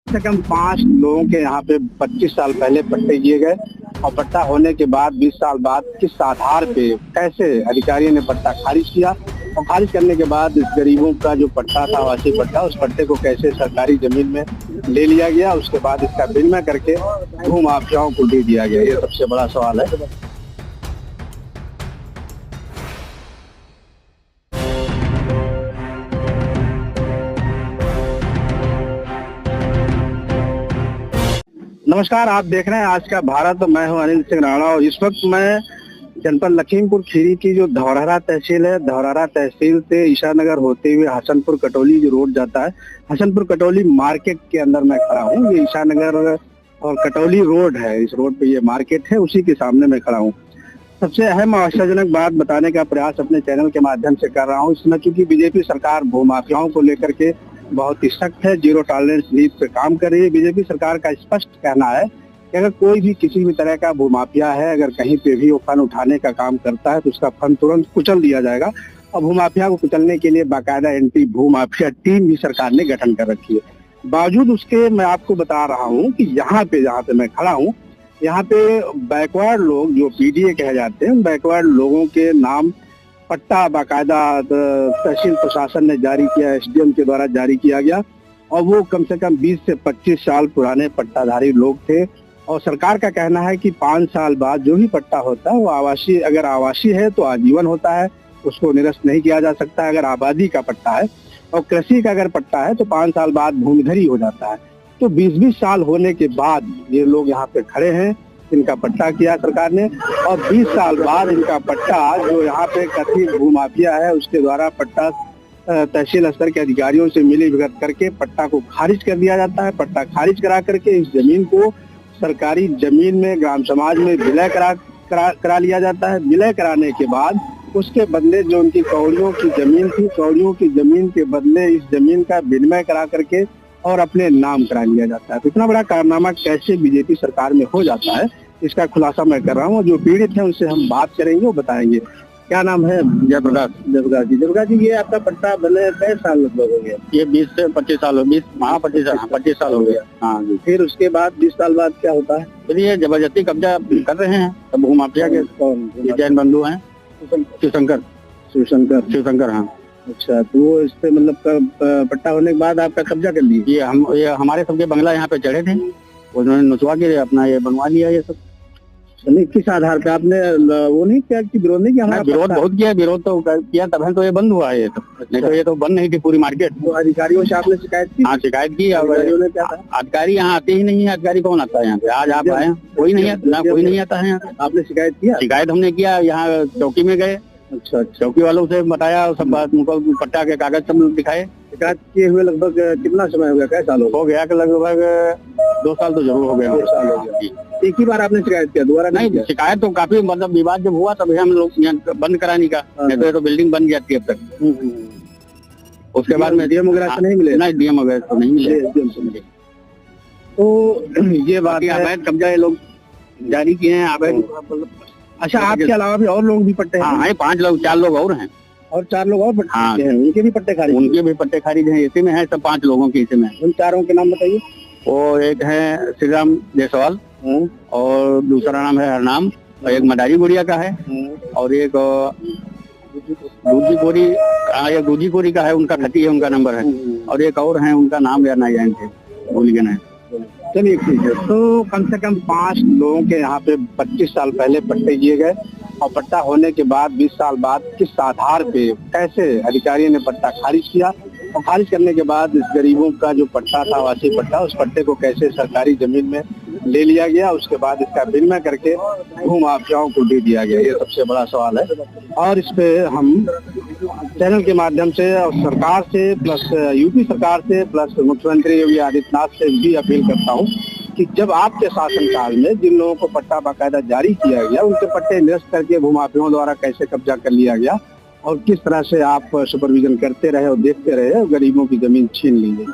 से कम 5 लोगों के यहाँ पे 25 साल पहले पट्टे किए गए और पट्टा होने के बाद 20 साल बाद किस आधार पे कैसे अधिकारी ने पट्टा खारिज किया और खारिज करने के बाद इस गरीबों का जो पट्टा था आवासीय पट्टा, उस पट्टे को कैसे सरकारी जमीन में ले लिया गया, उसके बाद इसका विनिमय करके भू माफियाओं को दे दिया गया। ये सबसे बड़ा सवाल है। नमस्कार, आप देख रहे हैं आज का भारत। मैं हूं अनिल सिंह राणा और इस वक्त मैं जनपद लखीमपुर खीरी की जो धौरहरा तहसील है, धौरहरा तहसील से ईसानगर होते हुए हसनपुर कटौली जो रोड जाता है, हसनपुर कटौली मार्केट के अंदर मैं खड़ा हूँ। ये ईसानगर और कटौली रोड है, इस रोड पे ये मार्केट है, उसी के सामने मैं खड़ा हूँ। सबसे अहम और आश्चर्यजनक बात बताने का प्रयास अपने चैनल के माध्यम से कर रहा हूँ। इसमें चूंकि बीजेपी सरकार भूमाफियाओं को लेकर के बहुत ही सख्त है, जीरो टॉलरेंस नीति पे काम कर रही है। बीजेपी सरकार का स्पष्ट कहना है कि अगर कोई भी किसी भी तरह का भूमाफिया है, अगर कहीं पे भी वो फंड उठाने का काम करता है तो उसका फंड तुरंत कुचल दिया जाएगा। और भूमाफिया को कुचलने के लिए बाकायदा एंटी भूमाफिया टीम भी सरकार ने गठन कर रखी है। बावजूद उसके मैं आपको बता रहा हूँ कि जहाँ पे मैं खड़ा हूँ, यहाँ पे बैकवर्ड लोग जो पीडीए कहे जाते हैं, बैकवर्ड लोगों के नाम पट्टा बाकायदा तहसील प्रशासन ने जारी किया, एसडीएम के द्वारा जारी किया गया और वो कम से कम 20 से 25 साल पुराने पट्टाधारी लोग थे। और सरकार का कहना है कि 5 साल बाद जो भी पट्टा होता है वो आवासीय, अगर आवासीय है तो आजीवन होता है, उसको निरस्त नहीं किया जा सकता। अगर आबादी का पट्टा है और कृषि का अगर पट्टा है तो 5 साल बाद भूमिधरी हो जाता है। तो 20-20 साल होने के बाद ये लोग यहाँ पे खड़े हैं, इनका पट्टा किया सरकार ने और 20 साल बाद इनका पट्टा जो यहाँ पे कथित भूमाफिया है उसके द्वारा पट्टा तहसील स्तर के अधिकारियों से मिली भगत करके पट्टा को खारिज कर दिया जाता है। पट्टा खारिज करा करके इस जमीन को सरकारी जमीन में ग्राम समाज में विलय करा लिया जाता है। विलय कराने के बाद उसके बदले जो उनकी कौड़ियों की जमीन थी, कौड़ियों की जमीन के बदले इस जमीन का विनिमय करा करके और अपने नाम करा लिया जाता है। तो इतना बड़ा कारनामा कैसे बीजेपी सरकार में हो जाता है, इसका खुलासा मैं कर रहा हूँ। जो पीड़ित है उनसे हम बात करेंगे, वो बताएंगे। क्या नाम है? जयप्रकाश जी, ये आपका पट्टा बने कई साल लगभग हो गया? ये 20 से 25 साल हो, 25 साल हो गया। हाँ जी। फिर उसके बाद 20 साल बाद क्या होता है? फिर ये जबरदस्ती कब्जा कर रहे हैं सब भूमाफिया के। कौन? ये जैन बंधु हैं, शिवशंकर। हाँ। अच्छा, तो वो इस पे मतलब पट्टा होने के बाद आपका कब्जा कर लिया? ये हमारे सबके बंगला यहाँ पे चढ़े थे, उन्होंने नुचवा के अपना ये बनवा लिया। ये सब नहीं, किस आधार पे आपने वो नहीं किया कि विरोध नहीं किया? हमारा विरोध बहुत किया, विरोध तो किया तब है तो ये बंद हुआ। ये तो नहीं तो ये तो बंद नहीं थी पूरी मार्केट। तो अधिकारियों से आपने शिकायत की? हाँ, शिकायत की। अधिकारी यहाँ आते ही नहीं है। अधिकारी कौन आता है यहाँ पे? आज आप आए, कोई नहीं आता, कोई नहीं आता है यहाँ। आपने शिकायत किया? शिकायत हमने किया, यहाँ चौकी में गए। अच्छा, चौकी वालों से बताया सब बात, उनको पट्टा के कागज सब दिखाए। शिकायत किए हुए लगभग कितना समय हो गया? कैसा हो गया कि लगभग 2 साल तो जरूर हो गया। 2 साल हो गया। एक ही बार आपने शिकायत किया? दोबारा नहीं, शिकायत तो काफी, मतलब विवाद जब हुआ तभी हम लोग यहाँ बंद कराने का, नहीं तो ये तो बिल्डिंग बन जाती है अब तक। उसके बाद में डीएम वगैरह से नहीं मिले? नहीं, डीएम वगैरह तो नहीं मिले। तो ये बात है, अवैध कब्जा ये लोग जारी किए हैं, अवैध। अच्छा, आपके अलावा भी और लोग भी पट्टे हैं? हाँ, 5 लोग, 4 लोग और हैं। और 4 लोग और पट्टे हैं? उनके भी पट्टे खारिज? उनके भी पट्टे खारिज हैं, इसी में है सब 5 लोगों के इसी में। उन 4 के नाम बताइए। वो एक है श्री राम जायसवाल और दूसरा नाम है हरनाम, और एक मदारी गुड़िया का है और एक दूजी कोरी का है, उनका खती है, उनका नंबर है। और एक और है, उनका नाम या नहीं जानते, भूल गए। चलिए ठीक है। तो कम से कम 5 लोगों के यहाँ पे 25 साल पहले पट्टे किए गए और पट्टा होने के बाद 20 साल बाद किस आधार पे कैसे अधिकारी ने पट्टा खारिज किया और खारिज करने के बाद इस गरीबों का जो पट्टा था आवासीय पट्टा, उस पट्टे को कैसे सरकारी जमीन में ले लिया गया, उसके बाद इसका विनिमय करके भूमाफियाओं को दे दिया गया। ये सबसे बड़ा सवाल है और इस पे हम चैनल के माध्यम से और सरकार से प्लस यूपी सरकार से प्लस मुख्यमंत्री योगी आदित्यनाथ से भी अपील करता हूँ कि जब आपके शासनकाल में जिन लोगों को पट्टा बाकायदा जारी किया गया, उनके पट्टे निरस्त करके भूमाफियाओं द्वारा कैसे कब्जा कर लिया गया और किस तरह से आप सुपरविजन करते रहे और देखते रहे और गरीबों की जमीन छीन ली गई।